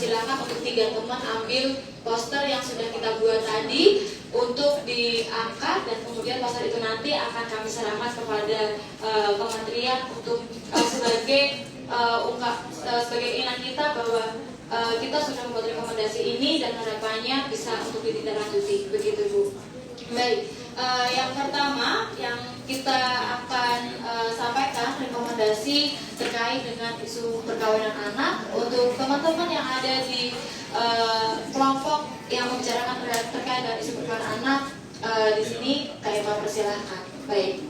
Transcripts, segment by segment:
persilakan untuk 3 teman ambil poster yang sudah kita buat tadi untuk diangkat, dan kemudian poster itu nanti akan kami serahkan kepada kementerian untuk sebagai sebagai keinginan kita bahwa kita sudah membuat rekomendasi ini dan harapannya bisa untuk ditindaklanjuti. Begitu, Bu. Baik, yang pertama yang kita akan sampaikan rekomendasi terkait dengan isu perkawinan anak untuk teman-teman yang ada di kelompok yang membicarakan terkait dengan isu perkawinan anak. Di sini kami persilahkan. Baik.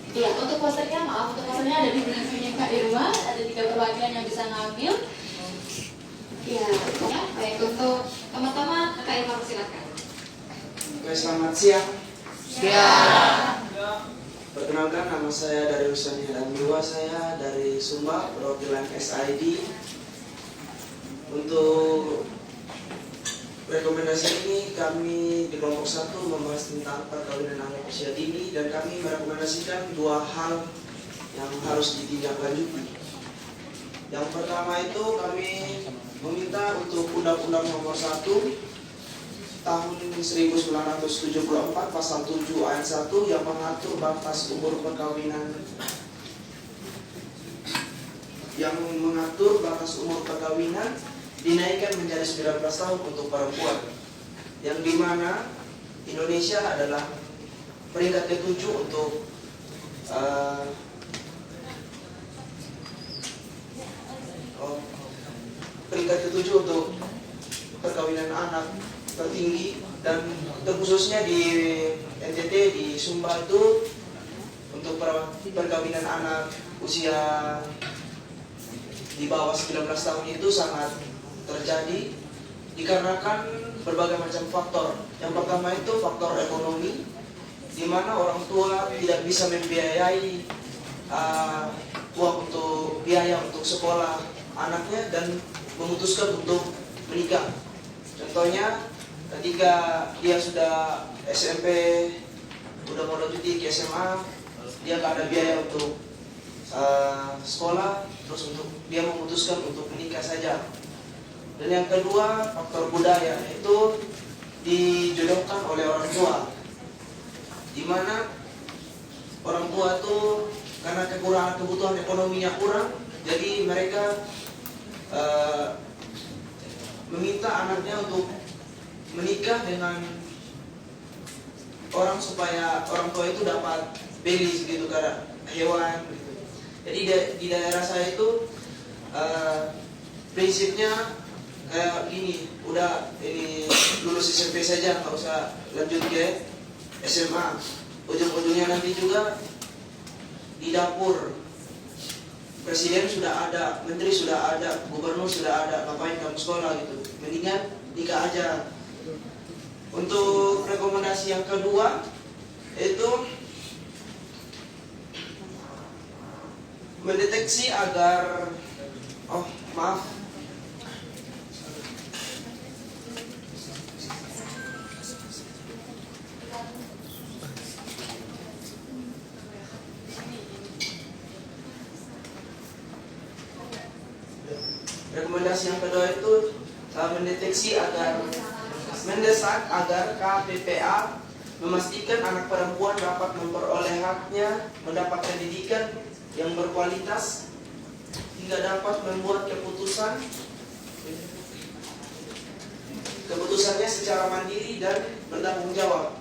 Ya, untuk posternya ada di belakangnya Kak Irma, ada 3 perwakilan yang bisa ngambil. Ya, baik, untuk teman-teman Kak Irma silakan. Oke, selamat siang. Siang. Perkenalkan, nama saya dari Husani dan Dua, saya dari Sumba, perwakilan SID. Untuk rekomendasi ini kami di kelompok 1 membahas tentang perkawinan anak usia dini, dan kami merekomendasikan 2 hal yang harus ditindaklanjuti. Yang pertama itu kami meminta untuk Undang-Undang Nomor 1 Tahun 1974 Pasal 7 Ayat 1 yang mengatur batas umur perkawinan dinaikkan menjadi 19 tahun untuk perempuan, yang dimana Indonesia adalah peringkat ke-7 untuk untuk perkawinan anak tertinggi, dan terkhususnya di NTT, di Sumba itu untuk perkawinan anak usia di bawah 19 tahun itu sangat terjadi dikarenakan berbagai macam faktor. Yang pertama itu faktor ekonomi, di mana orang tua tidak bisa membiayai biaya untuk sekolah anaknya dan memutuskan untuk menikah. Contohnya ketika dia sudah SMP, udah mau lanjut ke SMA, dia nggak ada biaya untuk sekolah, terus dia memutuskan untuk menikah saja. Dan yang kedua, faktor budaya, itu dijodohkan oleh orang tua, di mana orang tua itu karena kekurangan kebutuhan ekonominya kurang, jadi mereka meminta anaknya untuk menikah dengan orang supaya orang tua itu dapat beli segitu karena hewan gitu. Jadi di daerah saya itu prinsipnya kayak gini, udah ini lulus SMP saja, nggak usah lanjut ke SMA. Ujung-ujungnya nanti juga di dapur presiden sudah ada, menteri sudah ada, gubernur sudah ada, ngapain kamu sekolah gitu, mendingan nikah aja. Untuk rekomendasi yang kedua itu mendeteksi agar rekomendasi yang kedua itu mendeteksi mendesak agar KPPA memastikan anak perempuan dapat memperoleh haknya mendapat pendidikan yang berkualitas hingga dapat membuat keputusannya secara mandiri dan bertanggung jawab.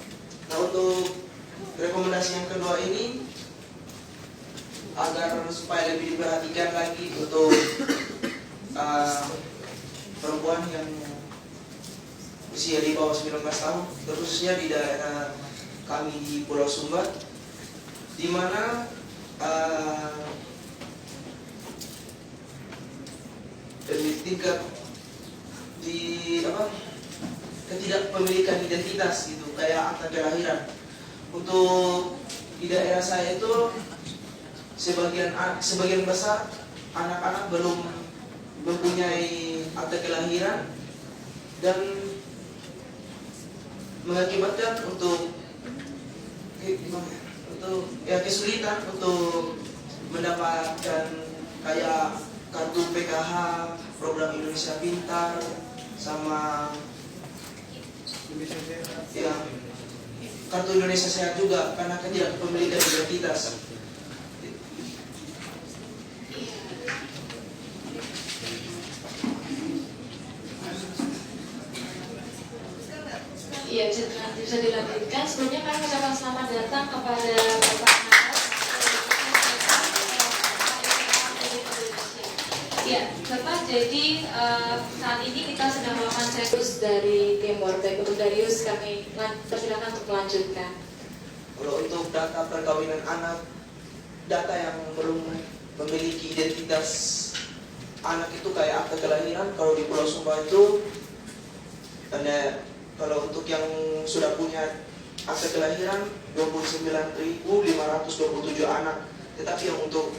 Nah, untuk rekomendasi yang kedua ini agar supaya lebih diperhatikan lagi untuk perempuan yang usia di bawah 19 tahun, khususnya di daerah kami di Pulau Sumba, di mana tingkat ketidakpemilikan identitas gitu, kayak akta kelahiran. Untuk di daerah saya itu sebagian besar anak-anak belum mempunyai akta kelahiran dan mengakibatkan untuk kesulitan untuk mendapatkan kayak kartu PKH, program Indonesia Pintar, sama yang kartu Indonesia Sehat juga karena ketidakpemilikan identitas. Iya, bisa dilanjutkan. Sebelumnya kami mengucapkan selamat datang kepada Bapak Natas. Ya, Bapak, jadi saat ini kita sedang melakukan serius dari tim World Bank. Untuk Darius, kami persilakan untuk melanjutkan. Kalau untuk data perkawinan anak, data yang belum memiliki identitas anak itu kayak akta kelahiran. Kalau di Pulau Sumba itu ada, kalau untuk yang sudah punya akta kelahiran 29.527 anak. Tetapi yang untuk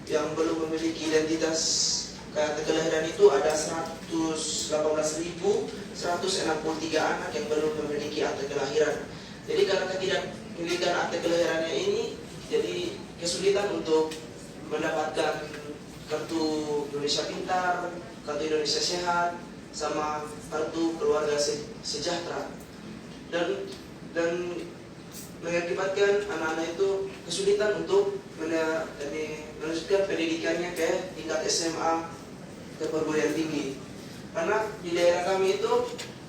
yang belum memiliki identitas akta kelahiran itu ada 118.163 anak yang belum memiliki akta kelahiran. Jadi karena ketidakmilikan akta kelahirannya ini, jadi kesulitan untuk mendapatkan kartu Indonesia Pintar, kartu Indonesia Sehat, sama kartu keluarga sejahtera, dan mengakibatkan anak-anak itu kesulitan untuk melanjutkan pendidikannya ke tingkat SMA ke perguruan tinggi. Karena di daerah kami itu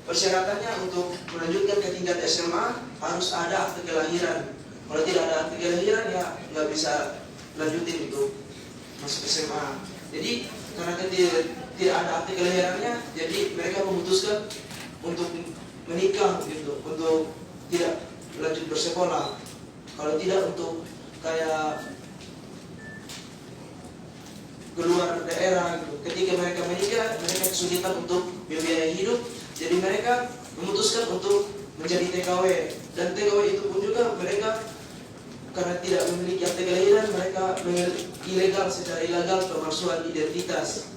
persyaratannya untuk melanjutkan ke tingkat SMA harus ada akte kelahiran. Kalau tidak ada akte kelahiran ya nggak bisa lanjutin itu masuk SMA. Jadi karena tidak ada akte kelahirannya, jadi mereka memutuskan untuk menikah gitu, untuk tidak lanjut bersekolah. Kalau tidak untuk kayak keluar daerah gitu. Ketika mereka menikah, mereka kesulitan untuk biaya hidup, jadi mereka memutuskan untuk menjadi TKW. Dan TKW itu pun juga mereka karena tidak memiliki akte kelahiran, mereka ilegal, secara ilegal pemalsuan identitas.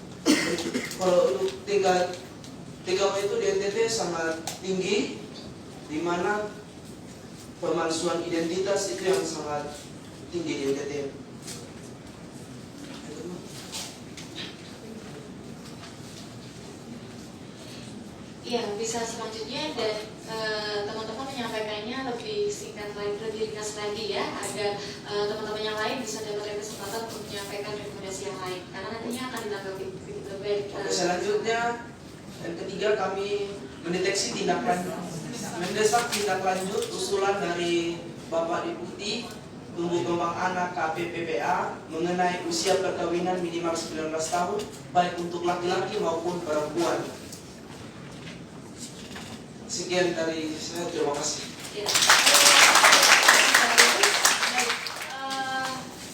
Kalau untuk tingkat TKW itu di NTT sangat tinggi, di mana pemalsuan identitas itu yang sangat tinggi di NTT. Ya, bisa selanjutnya dan teman-teman menyampaikannya lebih singkat lagi, lebih ringkas lagi ya, agar teman-teman yang lain bisa dapat kesempatan untuk menyampaikan rekomendasi yang lain, karena nantinya akan ditanggapi begitu baik. Oke, selanjutnya yang ketiga, kami mendeteksi mendesak tindak lanjut usulan dari Bapak Deputi Tumbuh Kembang Anak KPPPA mengenai usia perkawinan minimal 19 tahun baik untuk laki-laki maupun perempuan. Sekian dari saya, terima kasih. Ya.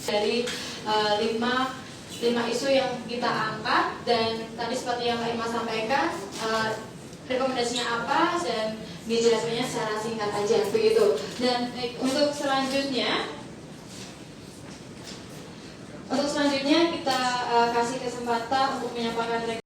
Dari lima isu yang kita angkat, dan tadi seperti yang Pak Ima sampaikan, rekomendasinya apa dan dijelaskannya secara singkat aja begitu. Dan untuk selanjutnya kita kasih kesempatan untuk menyampaikan